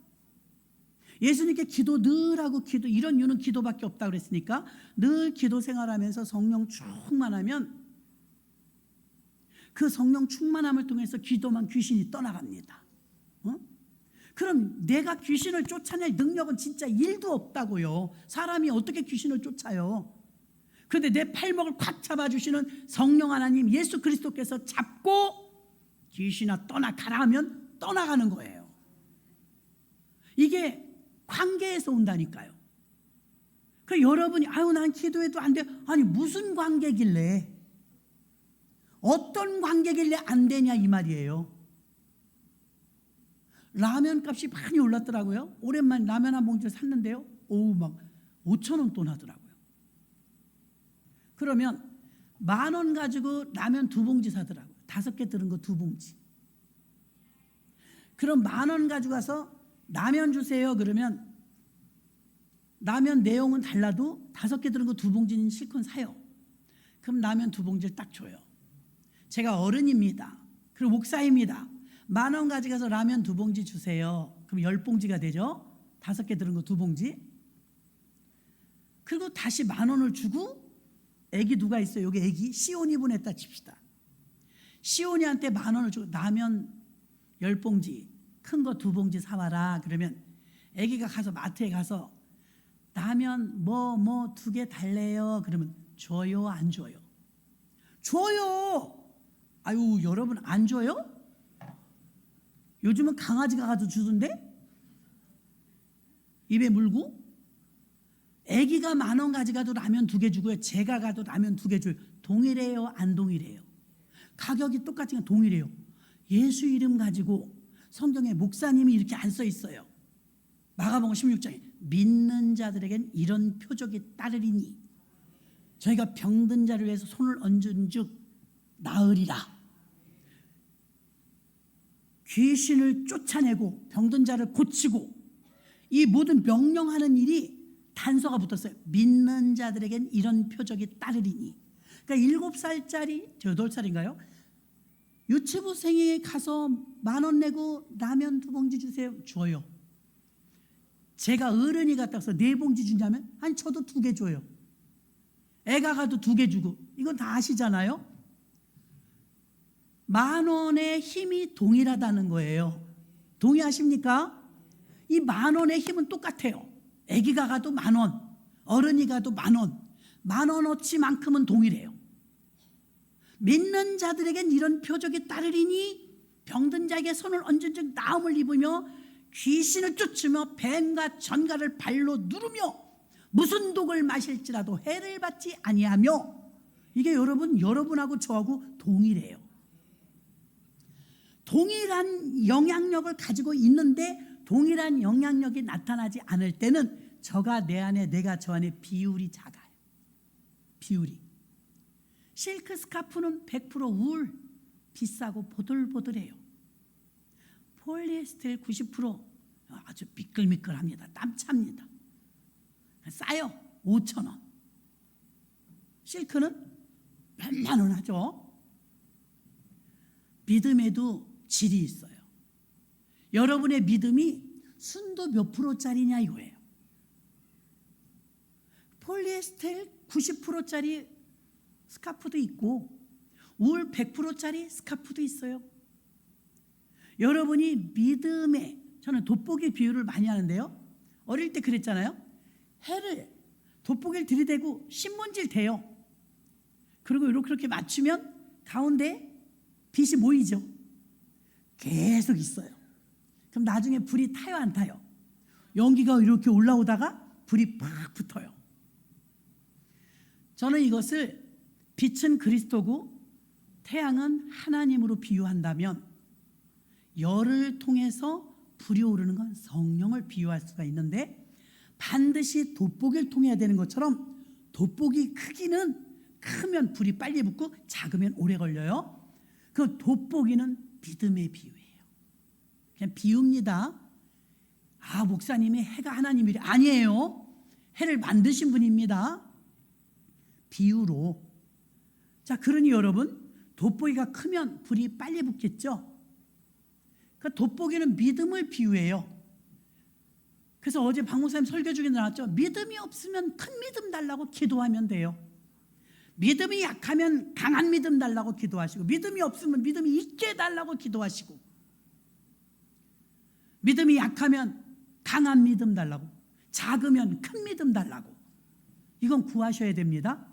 예수님께 기도 늘 하고 기도 이런 이유는 기도밖에 없다고 그랬으니까 늘 기도 생활하면서 성령 충만하면 그 성령 충만함을 통해서 기도만 귀신이 떠나갑니다. 그럼 내가 귀신을 쫓아낼 능력은 진짜 1도 없다고요. 사람이 어떻게 귀신을 쫓아요? 그런데 내 팔목을 콱 잡아주시는 성령 하나님 예수 그리스도께서 잡고 귀신아 떠나가라 하면 떠나가는 거예요. 이게 관계에서 온다니까요. 그 여러분이 아유 난 기도해도 안 돼. 아니 무슨 관계길래 어떤 관계길래 안 되냐 이 말이에요. 라면 값이 많이 올랐더라고요. 오랜만에 라면 한 봉지를 샀는데요. 오우 막 5,000원 돈 하더라고요. 그러면 10,000원 가지고 라면 2봉지 사더라고요. 5개 들은 거 2봉지. 그럼 10,000원 가지고 가서 라면 주세요. 그러면 라면 내용은 달라도 5개 들은 거 2봉지는 실컷 사요. 그럼 라면 2봉지를 딱 줘요. 제가 어른입니다. 그리고 목사입니다. 10,000원 가져가서 라면 2봉지 주세요. 그럼 10봉지가 되죠. 5개 들은 거 2봉지. 그리고 다시 10,000원을 주고 애기 누가 있어요? 여기 애기 시온이 보냈다 칩시다. 시온이한테 10,000원을 주고 라면 10봉지 큰 거 2봉지 사와라. 그러면 애기가 가서 마트에 가서 라면 뭐 2개 달래요. 그러면 줘요 안 줘요? 줘요. 아유 여러분 안 줘요? 요즘은 강아지가 가도 주던데? 입에 물고? 애기가 10,000원 가져가도 라면 2개 주고요. 제가 가도 라면 2개 줘요. 동일해요 안 동일해요? 가격이 똑같으니까 동일해요. 예수 이름 가지고 성경에 목사님이 이렇게 안 써 있어요. 마가복음 16장에 믿는 자들에겐 이런 표적이 따르리니 저희가 병든 자를 위해서 손을 얹은 즉 나으리라. 귀신을 쫓아내고 병든 자를 고치고 이 모든 명령하는 일이 단서가 붙었어요. 믿는 자들에겐 이런 표적이 따르리니. 그러니까 7살짜리 8살인가요? 유치부생에 가서 10,000원 내고 라면 2봉지 주세요. 줘요. 제가 어른이 갔다 와서 4봉지 준다면 아니 저도 2개 줘요. 애가 가도 2개 주고. 이건 다 아시잖아요. 10,000원의 힘이 동일하다는 거예요. 동의하십니까? 이 10,000원의 힘은 똑같아요. 애기가 가도 10,000원, 어른이 가도 10,000원, 10,000원어치만큼은 동일해요. 믿는 자들에겐 이런 표적이 따르리니 병든 자에게 손을 얹은 즉 나음을 입으며 귀신을 쫓으며 뱀과 전갈을 발로 누르며 무슨 독을 마실지라도 해를 받지 아니하며. 이게 여러분하고 저하고 동일해요. 동일한 영향력을 가지고 있는데 동일한 영향력이 나타나지 않을 때는 저가 내 안에 내가 저 안에 비율이 작아요. 비율이. 실크 스카프는 100% 울, 비싸고 보들보들해요. 폴리에스테르 90% 아주 미끌미끌합니다. 땀 찹니다. 싸요. 5,000원. 실크는 몇만 원 하죠. 믿음에도 질이 있어요. 여러분의 믿음이 순도 몇 프로짜리냐 이거예요. 폴리에스테르 90%짜리 스카프도 있고 울 100%짜리 스카프도 있어요. 여러분이 믿음에, 저는 돋보기 비유를 많이 하는데요. 어릴 때 그랬잖아요. 해를 돋보기를 들이대고 신문지를 대요. 그리고 이렇게 맞추면 가운데 빛이 모이죠. 계속 있어요. 그럼 나중에 불이 타요, 안 타요? 연기가 이렇게 올라오다가 불이 팍 붙어요. 저는 이것을 빛은 그리스도고 태양은 하나님으로 비유한다면 열을 통해서 불이 오르는 건 성령을 비유할 수가 있는데, 반드시 돋보기를 통해야 되는 것처럼 돋보기 크기는 크면 불이 빨리 붙고 작으면 오래 걸려요. 그 돋보기는 믿음의 비유예요. 그냥 비유입니다. 아, 목사님이 해가 하나님이래. 아니에요. 해를 만드신 분입니다. 비유로. 자, 그러니 여러분, 돋보기가 크면 불이 빨리 붙겠죠. 그 돋보기는 믿음을 비유해요. 그래서 어제 박 목사님 설교 중에 나왔죠. 믿음이 없으면 큰 믿음 달라고 기도하면 돼요. 믿음이 약하면 강한 믿음 달라고 기도하시고, 믿음이 없으면 믿음이 있게 달라고 기도하시고, 믿음이 약하면 강한 믿음 달라고, 작으면 큰 믿음 달라고, 이건 구하셔야 됩니다.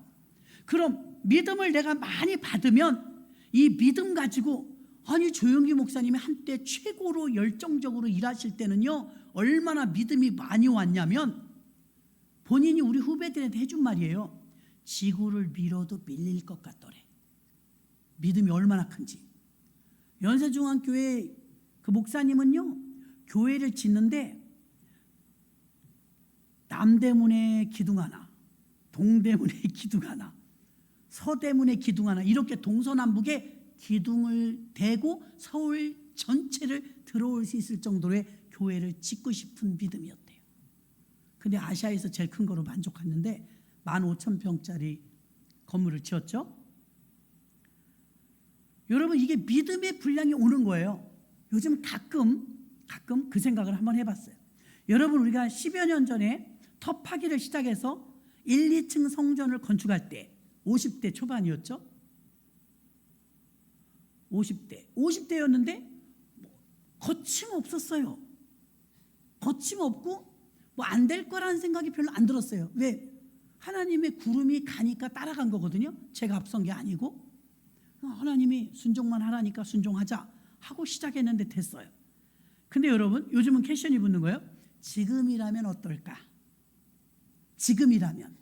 그럼 믿음을 내가 많이 받으면 이 믿음 가지고, 아니 조영기 목사님이 한때 최고로 열정적으로 일하실 때는요 얼마나 믿음이 많이 왔냐면, 본인이 우리 후배들한테 해준 말이에요. 지구를 밀어도 밀릴 것 같더래. 믿음이 얼마나 큰지. 연세중앙교회 그 목사님은요, 교회를 짓는데 남대문에 기둥 하나, 동대문에 기둥 하나, 서대문에 기둥 하나, 이렇게 동서남북에 기둥을 대고 서울 전체를 들어올 수 있을 정도의 교회를 짓고 싶은 믿음이었대요. 근데 아시아에서 제일 큰 거로 만족했는데 15,000평짜리 건물을 지었죠. 여러분, 이게 믿음의 분량이 오는 거예요. 요즘 가끔 그 생각을 한번 해봤어요. 여러분, 우리가 10여 년 전에 터 파기를 시작해서 1, 2층 성전을 건축할 때 50대 초반이었죠. 50대였는데 거침없었어요. 거침없고 뭐 안 될 거라는 생각이 별로 안 들었어요. 왜? 하나님의 구름이 가니까 따라간 거거든요. 제가 앞선 게 아니고, 하나님이 순종만 하라니까 순종하자 하고 시작했는데 됐어요. 근데 여러분, 요즘은 캐션이 붙는 거예요. 지금이라면 어떨까? 지금이라면,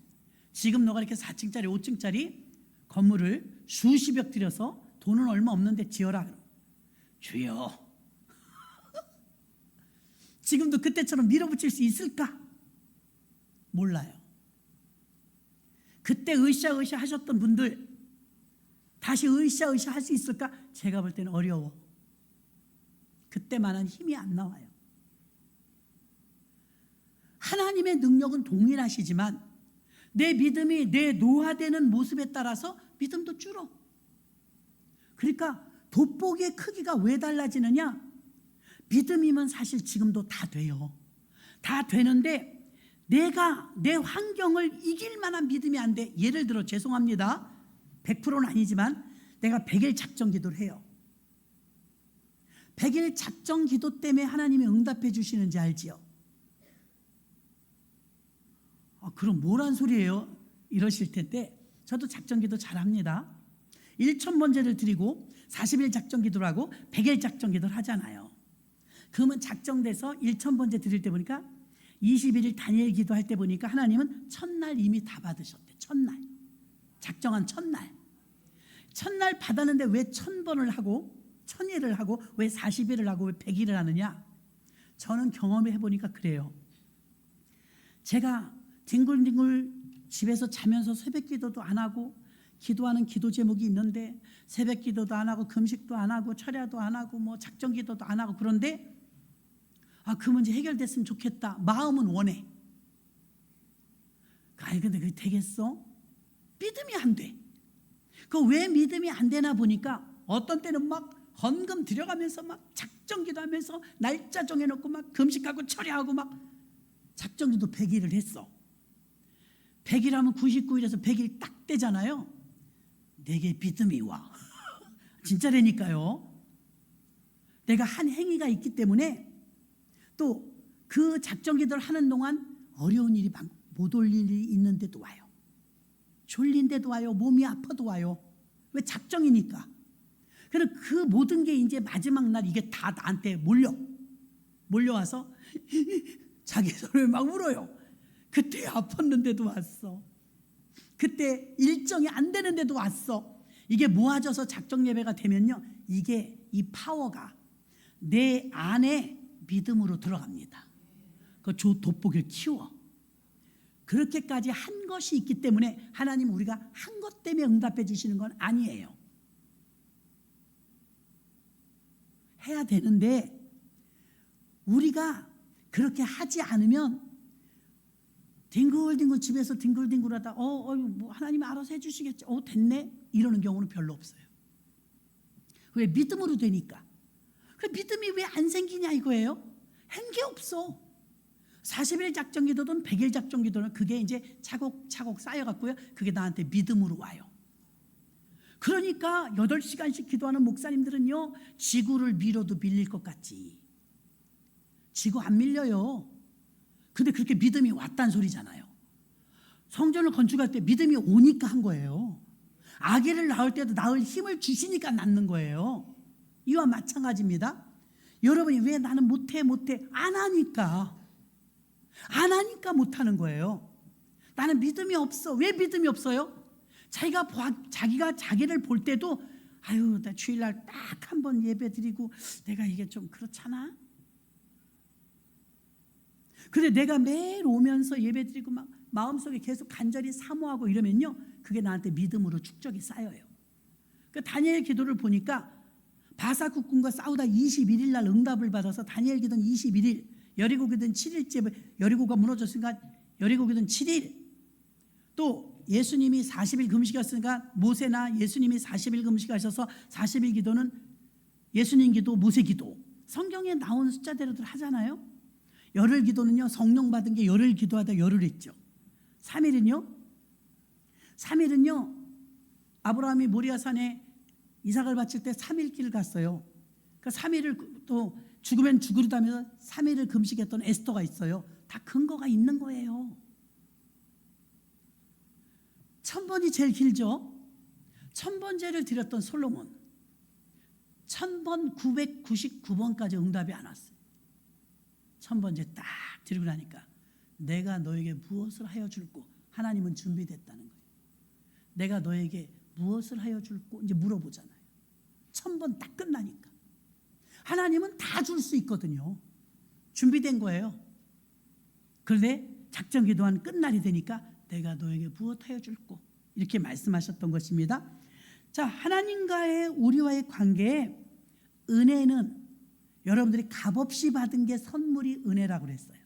지금 너가 이렇게 4층짜리 5층짜리 건물을 수십억 들여서 돈은 얼마 없는데 지어라. 주여, 지금도 그때처럼 밀어붙일 수 있을까? 몰라요. 그때 으쌰으쌰 하셨던 분들 다시 으쌰으쌰 할 수 있을까? 제가 볼 때는 어려워. 그때만한 힘이 안 나와요. 하나님의 능력은 동일하시지만 내 믿음이 내 노화되는 모습에 따라서 믿음도 줄어. 그러니까 돋보기의 크기가 왜 달라지느냐? 믿음이면 사실 지금도 다 돼요. 다 되는데 내가 내 환경을 이길 만한 믿음이 안 돼. 예를 들어, 죄송합니다, 100%는 아니지만 내가 100일 작정 기도를 해요. 100일 작정 기도 때문에 하나님이 응답해 주시는지 알지요? 그럼 뭐란 소리예요? 이러실 텐데, 저도 작정 기도 잘합니다. 1,000번제를 드리고 40일 작정 기도를 하고 100일 작정 기도를 하잖아요. 그러면 작정돼서 1,000번제 드릴 때 보니까 21일 단일 기도할 때 보니까 하나님은 첫날 이미 다 받으셨대. 첫날, 작정한 첫날 받았는데 왜 1,000번을 하고 1,000일을 하고 왜 40일을 하고 왜 100일을 하느냐? 저는 경험해 보니까 그래요. 제가 뒹굴뒹굴 집에서 자면서 새벽 기도도 안 하고 기도하는 기도 제목이 있는데 새벽 기도도 안 하고 금식도 안 하고 철야도 안 하고 뭐 작정 기도도 안 하고 그런데 그 문제 해결됐으면 좋겠다. 마음은 원해. 아니 근데 그게 되겠어? 믿음이 안 돼. 그 왜 믿음이 안 되나 보니까 어떤 때는 막 헌금 들여가면서 막 작정기도 하면서 날짜 정해놓고 막 금식하고 철야하고 막 작정기도 100일을 했어. 100일 하면 99일에서 100일 딱 되잖아요. 내게 믿음이 와. 진짜라니까요. 내가 한 행위가 있기 때문에 또 그 작정기도를 하는 동안 어려운 일이 못 올 일이 있는데도 와요. 졸린데도 와요. 몸이 아파도 와요. 왜? 작정이니까. 그럼 그 모든 게 이제 마지막 날 이게 다 나한테 몰려와서 자기 손을 막 울어요. 그때 아팠는데도 왔어. 그때 일정이 안 되는데도 왔어. 이게 모아져서 작정 예배가 되면요, 이게 이 파워가 내 안에 믿음으로 들어갑니다. 그 돋보기를 키워. 그렇게까지 한 것이 있기 때문에 하나님 우리가 한 것 때문에 응답해 주시는 건 아니에요. 해야 되는데 우리가 그렇게 하지 않으면 뒹굴뒹굴 집에서 뒹굴뒹굴하다 뭐 하나님이 알아서 해주시겠지. 됐네 이러는 경우는 별로 없어요. 왜? 믿음으로 되니까. 그 믿음이 왜 안 생기냐 이거예요. 한 게 없어. 40일 작정기도든 100일 작정기도는 그게 이제 차곡차곡 쌓여갖고요, 그게 나한테 믿음으로 와요. 그러니까 8시간씩 기도하는 목사님들은요, 지구를 밀어도 밀릴 것 같지. 지구 안 밀려요. 근데 그렇게 믿음이 왔단 소리잖아요. 성전을 건축할 때 믿음이 오니까 한 거예요. 아기를 낳을 때도 낳을 힘을 주시니까 낳는 거예요. 이와 마찬가지입니다. 여러분이 왜 나는 못해 안 하니까 못하는 거예요. 나는 믿음이 없어. 왜 믿음이 없어요? 자기가 자기를 볼 때도 나 주일날 딱 한 번 예배 드리고 내가 이게 좀 그렇잖아. 근데 내가 매일 오면서 예배 드리고 막 마음속에 계속 간절히 사모하고 이러면요, 그게 나한테 믿음으로 축적이 쌓여요. 그 다니엘 기도를 보니까 바사 국군과 싸우다 21일 날 응답을 받아서 다니엘 기도는 21일, 여리고 기도는 7일째, 여리고가 무너졌으니까 여리고 기도는 7일. 또 예수님이 40일 금식하셨으니까 모세나 예수님이 40일 금식하셔서 40일 기도는 예수님 기도, 모세 기도. 성경에 나온 숫자대로들 하잖아요. 열흘 기도는요, 성령 받은 게 열흘 기도하다 열흘 했죠. 3일은요 아브라함이 모리아산에 이삭을 바칠 때 3일 길 갔어요. 그 3일을 또 죽으면 죽으리다면서 3일을 금식했던 에스더가 있어요. 다 근거가 있는 거예요. 1000번이 제일 길죠. 1000번제를 드렸던 솔로몬 1000번 999번까지 응답이 안 왔어요. 1000번제 딱 드리고 나니까 내가 너에게 무엇을 하여 줄꼬. 하나님은 준비됐다는 거예요. 내가 너에게 무엇을 하여 줄꼬 이제 물어보잖아요. 1000번 딱 끝나니까 하나님은 다 줄 수 있거든요. 준비된 거예요. 그런데 작정 기도한 끝날이 되니까 내가 너에게 무엇하여 줄꼬 이렇게 말씀하셨던 것입니다. 자, 하나님과의 우리와의 관계에 은혜는 여러분들이 값없이 받은 게 선물이 은혜라고 그랬어요.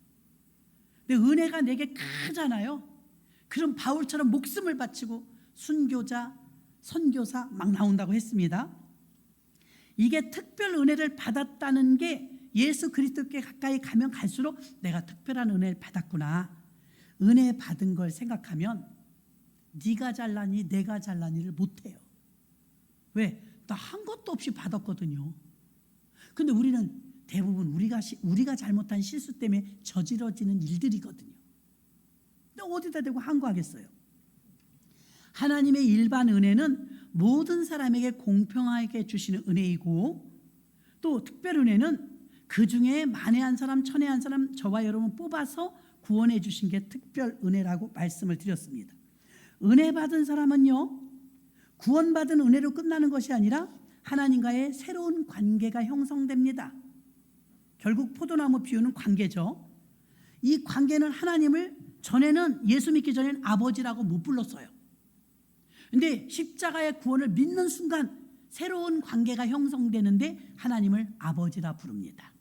근데 은혜가 내게 크잖아요. 그럼 바울처럼 목숨을 바치고 순교자, 선교사 막 나온다고 했습니다. 이게 특별 은혜를 받았다는 게 예수 그리스도께 가까이 가면 갈수록 내가 특별한 은혜를 받았구나. 은혜 받은 걸 생각하면 네가 잘나니 내가 잘나니를 못해요. 왜? 나 한 것도 없이 받았거든요. 근데 우리는 대부분 우리가 잘못한 실수 때문에 저지러지는 일들이거든요. 근데 어디다 대고 항거하겠어요? 하나님의 일반 은혜는 모든 사람에게 공평하게 주시는 은혜이고, 또 특별 은혜는 그 중에 만에 한 사람, 천에 한 사람, 저와 여러분 뽑아서 구원해 주신 게 특별 은혜라고 말씀을 드렸습니다. 은혜 받은 사람은요, 구원받은 은혜로 끝나는 것이 아니라 하나님과의 새로운 관계가 형성됩니다. 결국 포도나무 비유는 관계죠. 이 관계는 하나님을 전에는 예수 믿기 전에는 아버지라고 못 불렀어요. 근데 십자가의 구원을 믿는 순간 새로운 관계가 형성되는데 하나님을 아버지라 부릅니다.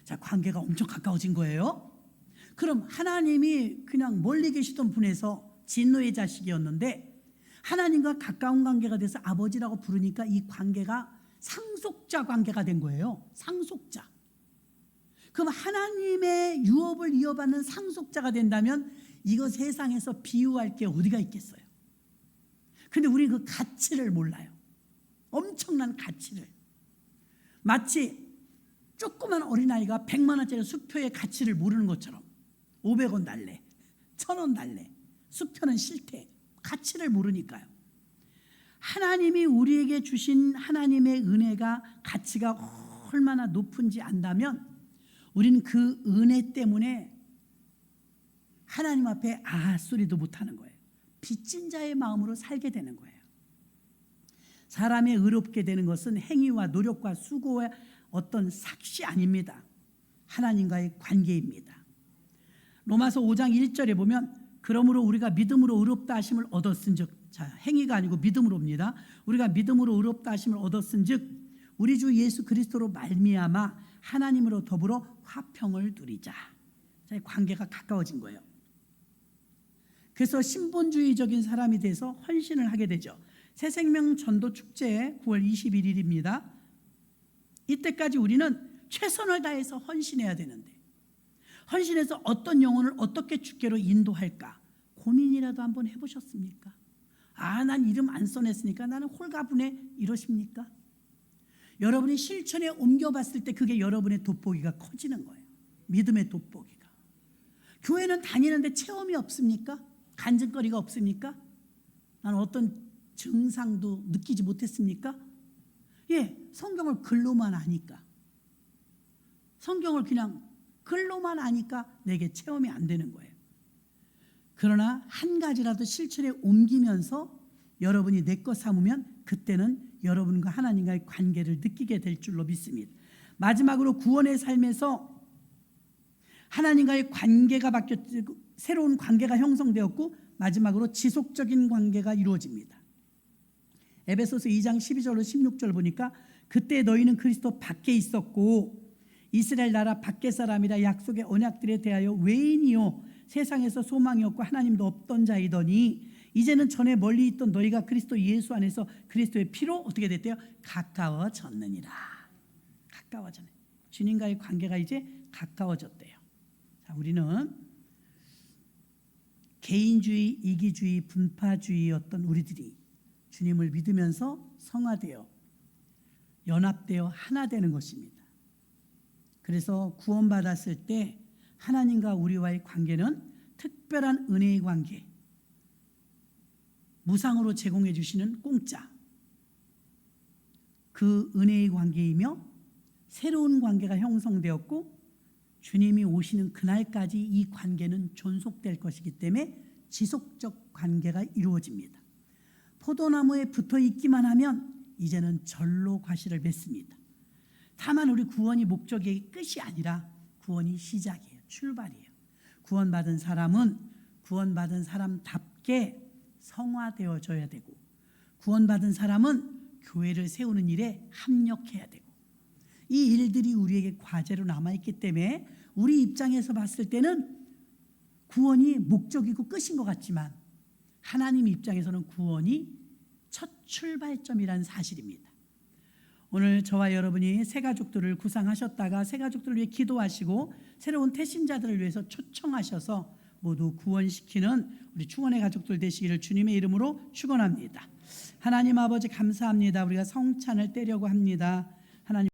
자, 관계가 엄청 가까워진 거예요. 그럼 하나님이 그냥 멀리 계시던 분에서 진노의 자식이었는데 하나님과 가까운 관계가 돼서 아버지라고 부르니까 이 관계가 상속자 관계가 된 거예요. 상속자. 그럼 하나님의 유업을 이어받는 상속자가 된다면 이거 세상에서 비유할 게 어디가 있겠어요? 근데 우리 그 가치를 몰라요. 엄청난 가치를. 마치 조그만 어린아이가 100만 원짜리 수표의 가치를 모르는 것처럼 500원 달래, 1000원 달래, 수표는 싫대. 가치를 모르니까요. 하나님이 우리에게 주신 하나님의 은혜가 가치가 얼마나 높은지 안다면 우리는 그 은혜 때문에 하나님 앞에 아 소리도 못하는 거예요. 빚진 자의 마음으로 살게 되는 거예요. 사람이 의롭게 되는 것은 행위와 노력과 수고의 어떤 삭시 아닙니다. 하나님과의 관계입니다. 로마서 5장 1절에 보면 그러므로 우리가 믿음으로 의롭다 하심을 얻었은즉, 자, 행위가 아니고 믿음으로입니다. 우리가 믿음으로 의롭다 하심을 얻었은즉 우리 주 예수 그리스도로 말미암아 하나님으로 더불어 화평을 누리자. 자, 관계가 가까워진 거예요. 그래서 신본주의적인 사람이 돼서 헌신을 하게 되죠. 새생명 전도 축제 9월 21일입니다. 이때까지 우리는 최선을 다해서 헌신해야 되는데 헌신해서 어떤 영혼을 어떻게 주께로 인도할까 고민이라도 한번 해보셨습니까? 아, 난 이름 안 써냈으니까 나는 홀가분해 이러십니까? 여러분이 실천에 옮겨봤을 때 그게 여러분의 돋보기가 커지는 거예요. 믿음의 돋보기가. 교회는 다니는데 체험이 없습니까? 간증거리가 없습니까? 나는 어떤 증상도 느끼지 못했습니까? 예, 성경을 글로만 아니까. 성경을 그냥 글로만 아니까 내게 체험이 안 되는 거예요. 그러나 한 가지라도 실천에 옮기면서 여러분이 내 것 삼으면 그때는 여러분과 하나님과의 관계를 느끼게 될 줄로 믿습니다. 마지막으로 구원의 삶에서 하나님과의 관계가 바뀌었고 새로운 관계가 형성되었고 마지막으로 지속적인 관계가 이루어집니다. 에베소서 2장 12절로 16절 보니까 그때 너희는 그리스도 밖에 있었고 이스라엘 나라 밖의 사람이라 약속의 언약들에 대하여 외인이요 세상에서 소망이 없고 하나님도 없던 자이더니 이제는 전에 멀리 있던 너희가 그리스도 예수 안에서 그리스도의 피로 어떻게 됐대요? 가까워졌느니라. 가까워졌네. 주님과의 관계가 이제 가까워졌대요. 자, 우리는 개인주의, 이기주의, 분파주의였던 우리들이 주님을 믿으면서 성화되어 연합되어 하나 되는 것입니다. 그래서 구원받았을 때 하나님과 우리와의 관계는 특별한 은혜의 관계, 무상으로 제공해 주시는 공짜, 그 은혜의 관계이며 새로운 관계가 형성되었고 주님이 오시는 그날까지 이 관계는 존속될 것이기 때문에 지속적 관계가 이루어집니다. 포도나무에 붙어 있기만 하면 이제는 절로 과실을 맺습니다. 다만 우리 구원이 목적의 끝이 아니라 구원이 시작이에요. 출발이에요. 구원받은 사람은 구원받은 사람답게 성화되어져야 되고 구원받은 사람은 교회를 세우는 일에 합력해야 되고 이 일들이 우리에게 과제로 남아있기 때문에 우리 입장에서 봤을 때는 구원이 목적이고 끝인 것 같지만 하나님 입장에서는 구원이 첫 출발점이라는 사실입니다. 오늘 저와 여러분이 새가족들을 구상하셨다가 새가족들을 위해 기도하시고 새로운 태신자들을 위해서 초청하셔서 모두 구원시키는 우리 충원의 가족들 되시기를 주님의 이름으로 축원합니다. 하나님 아버지 감사합니다. 우리가 성찬을 떼려고 합니다. 하나님